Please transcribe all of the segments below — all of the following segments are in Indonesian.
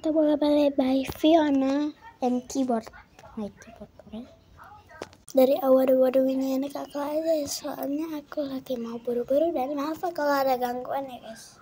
kita boleh balik by Fiona and keyboard, my keyboard, okay? Dari awal ini anak aku aja, soalnya aku lagi mau buru-buru dan maaf kalau ada gangguan ya guys.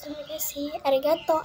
Terima kasih, arigato.